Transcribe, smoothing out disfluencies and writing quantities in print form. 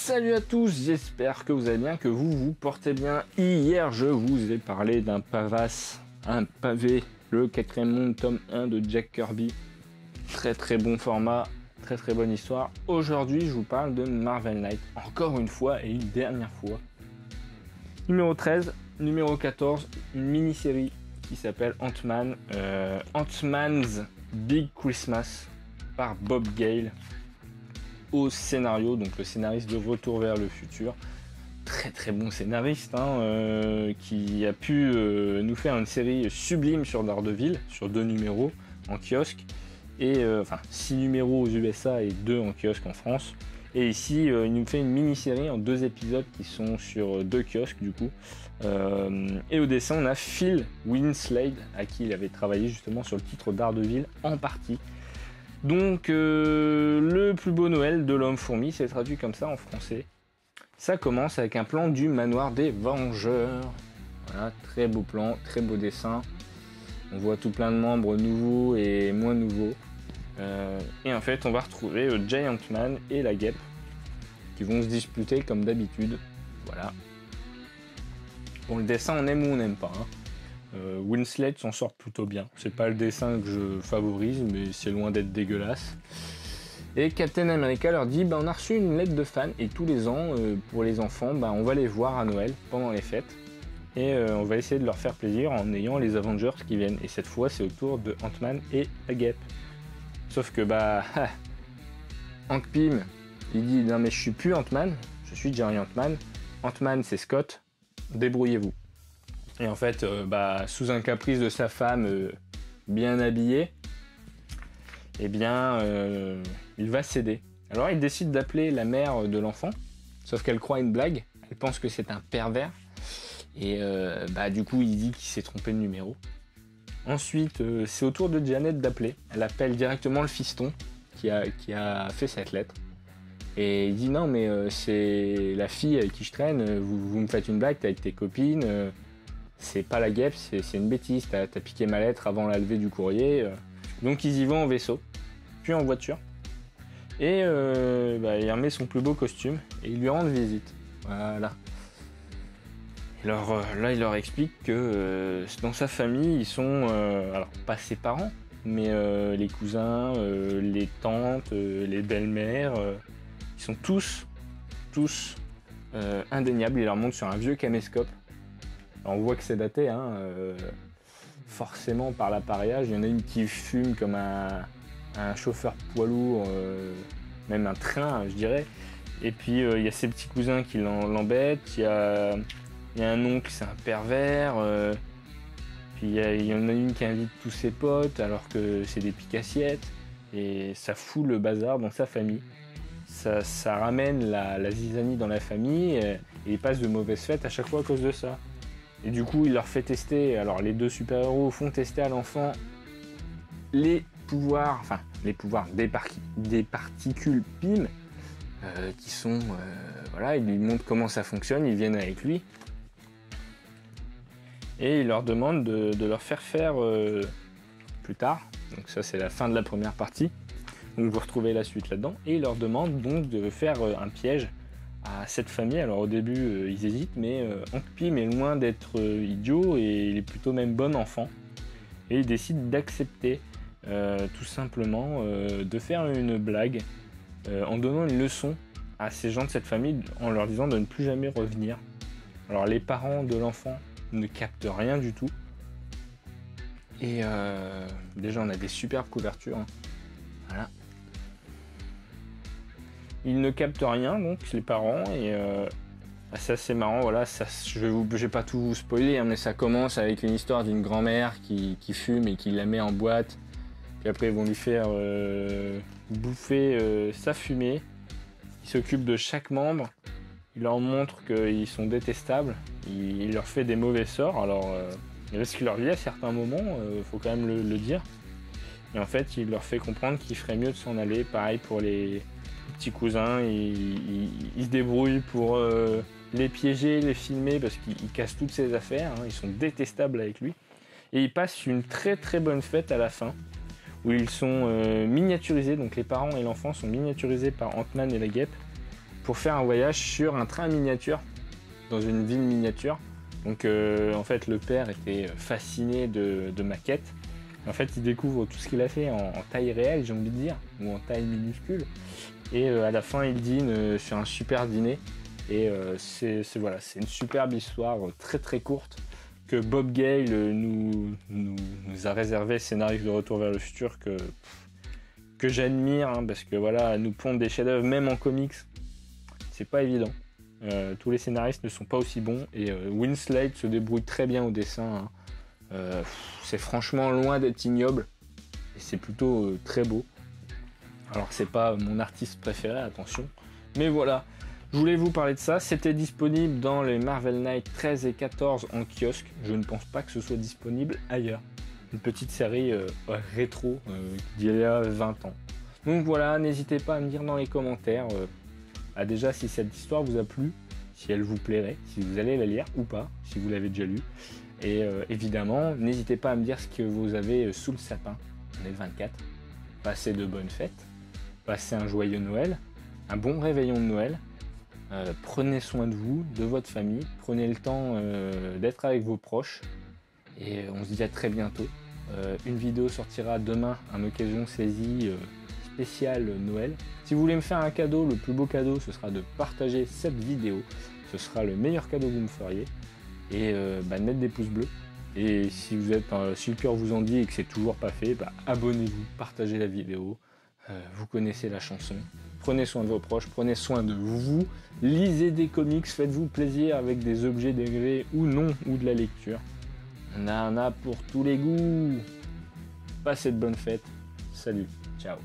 Salut à tous, j'espère que vous allez bien, que vous vous portez bien. Hier, je vous ai parlé d'un pavasse, un pavé, le 4e monde, tome 1 de Jack Kirby. Très bon format, très bonne histoire. Aujourd'hui, je vous parle de Marvel Knight, encore une fois et une dernière fois. Numéro 13, numéro 14, une mini-série qui s'appelle Ant-Man, Ant-Man's Big Christmas par Bob Gale. Au scénario, donc le scénariste de Retour vers le futur, très bon scénariste qui a pu nous faire une série sublime sur Daredevil, sur 2 numéros en kiosque, et 6 numéros aux USA et 2 en kiosque en France. Et ici il nous fait une mini-série en 2 épisodes qui sont sur 2 kiosques du coup. Et au dessin on a Phil Winslade, à qui il avait travaillé justement sur le titre Daredevil en partie. Donc le plus beau Noël de l'homme-fourmi, c'est traduit comme ça en français. Ça commence avec un plan du manoir des Vengeurs. Voilà, très beau plan, très beau dessin. On voit tout plein de membres nouveaux et moins nouveaux. Et en fait, on va retrouver Giant Man et la guêpe qui vont se disputer comme d'habitude. Voilà. Bon, le dessin, on aime ou on n'aime pas. Winslet s'en sort plutôt bien. C'est pas le dessin que je favorise, mais c'est loin d'être dégueulasse. Et Captain America leur dit on a reçu une lettre de fans et tous les ans, pour les enfants, on va les voir à Noël pendant les fêtes. Et on va essayer de leur faire plaisir en ayant les Avengers qui viennent. Et cette fois, c'est au tour de Ant-Man et la guêpe. Sauf que Hank Pym, il dit non mais je suis plus Ant-Man, je suis Giant Man. Ant-Man c'est Scott, débrouillez-vous. Et en fait, sous un caprice de sa femme bien habillée, eh bien, il va céder. Alors il décide d'appeler la mère de l'enfant, sauf qu'elle croit une blague, elle pense que c'est un pervers, et du coup il dit qu'il s'est trompé de numéro. Ensuite, c'est au tour de Janet d'appeler, elle appelle directement le fiston qui a fait cette lettre, et il dit non mais c'est la fille avec qui je traîne, vous me faites une blague, t'es avec tes copines, c'est pas la guêpe, c'est une bêtise, t'as piqué ma lettre avant la levée du courrier. Donc ils y vont en vaisseau, puis en voiture. Et il remet son plus beau costume et il lui rend visite. Voilà. Et alors là, il leur explique que dans sa famille, ils sont, alors pas ses parents, mais les cousins, les tantes, les belles-mères, ils sont tous indéniables. Il leur montre sur un vieux caméscope. Alors, on voit que c'est daté, forcément par l'appareillage. Il y en a une qui fume comme un chauffeur poids lourd, même un train, je dirais. Et puis il y a ses petits cousins qui l'embêtent. Il y a un oncle, c'est un pervers. Puis il y en a une qui invite tous ses potes alors que c'est des pique-assiettes. Et ça fout le bazar dans sa famille. Ça ramène la zizanie dans la famille et il passe de mauvaises fêtes à chaque fois à cause de ça. Et du coup, il leur fait tester, alors les 2 super-héros font tester à l'enfant les pouvoirs des particules Pym, qui sont, ils lui montrent comment ça fonctionne, ils viennent avec lui. Et il leur demande de leur faire plus tard, donc ça c'est la fin de la première partie, donc vous retrouvez la suite là-dedans, et il leur demande donc de faire un piège à cette famille. Alors au début ils hésitent, mais Hank Pym est loin d'être idiot et il est plutôt même bon enfant, et il décide d'accepter tout simplement de faire une blague en donnant une leçon à ces gens de cette famille en leur disant de ne plus jamais revenir. Alors les parents de l'enfant ne captent rien du tout, et déjà on a des superbes couvertures, voilà. Ils ne captent rien, donc les parents, et c'est assez marrant. Voilà, je vais pas tout vous spoiler, mais ça commence avec une histoire d'une grand-mère qui fume et qui la met en boîte. Puis après ils vont lui faire bouffer sa fumée. Il s'occupe de chaque membre. Il leur montre qu'ils sont détestables. Il leur fait des mauvais sorts. Alors il risque leur vie à certains moments, faut quand même le dire. Et en fait, il leur fait comprendre qu'il ferait mieux de s'en aller. Pareil pour les petits cousins, il se débrouille pour les piéger, les filmer, parce qu'il casse toutes ses affaires, ils sont détestables avec lui. Et ils passent une très bonne fête à la fin, où ils sont miniaturisés, donc les parents et l'enfant sont miniaturisés par Ant-Man et la guêpe, pour faire un voyage sur un train miniature dans une ville miniature. Donc en fait le père était fasciné de ma quête. En fait il découvre tout ce qu'il a fait en taille réelle, j'ai envie de dire, ou en taille minuscule. Et à la fin il dîne sur un super dîner. Et c'est une superbe histoire très très courte que Bob Gale nous a réservé, scénariste de Retour vers le futur, que j'admire, hein, parce que voilà, nous pondre des chefs-d'œuvre même en comics, c'est pas évident. Tous les scénaristes ne sont pas aussi bons et Winslade se débrouille très bien au dessin. Hein. C'est franchement loin d'être ignoble et c'est plutôt très beau. Alors c'est pas mon artiste préféré, attention, mais voilà. Je voulais vous parler de ça, c'était disponible dans les Marvel Knights 13 et 14 en kiosque. Je ne pense pas que ce soit disponible ailleurs. Une petite série rétro d'il y a 20 ans. Donc voilà, n'hésitez pas à me dire dans les commentaires déjà si cette histoire vous a plu, si elle vous plairait, si vous allez la lire ou pas, si vous l'avez déjà lu. Et évidemment, n'hésitez pas à me dire ce que vous avez sous le sapin. On est le 24. Passez de bonnes fêtes, passez un joyeux Noël, un bon réveillon de Noël. Prenez soin de vous, de votre famille, prenez le temps d'être avec vos proches et on se dit à très bientôt. Une vidéo sortira demain à l'occasion saisie spéciale Noël. Si vous voulez me faire un cadeau, le plus beau cadeau ce sera de partager cette vidéo. Ce sera le meilleur cadeau que vous me feriez. Et de mettre des pouces bleus. Et si vous êtes si le cœur vous en dit et que c'est toujours pas fait, abonnez-vous, partagez la vidéo. Vous connaissez la chanson. Prenez soin de vos proches, prenez soin de vous, lisez des comics, faites-vous plaisir avec des objets dérivés ou non, ou de la lecture. On en a pour tous les goûts. Passez de bonnes fêtes. Salut, ciao.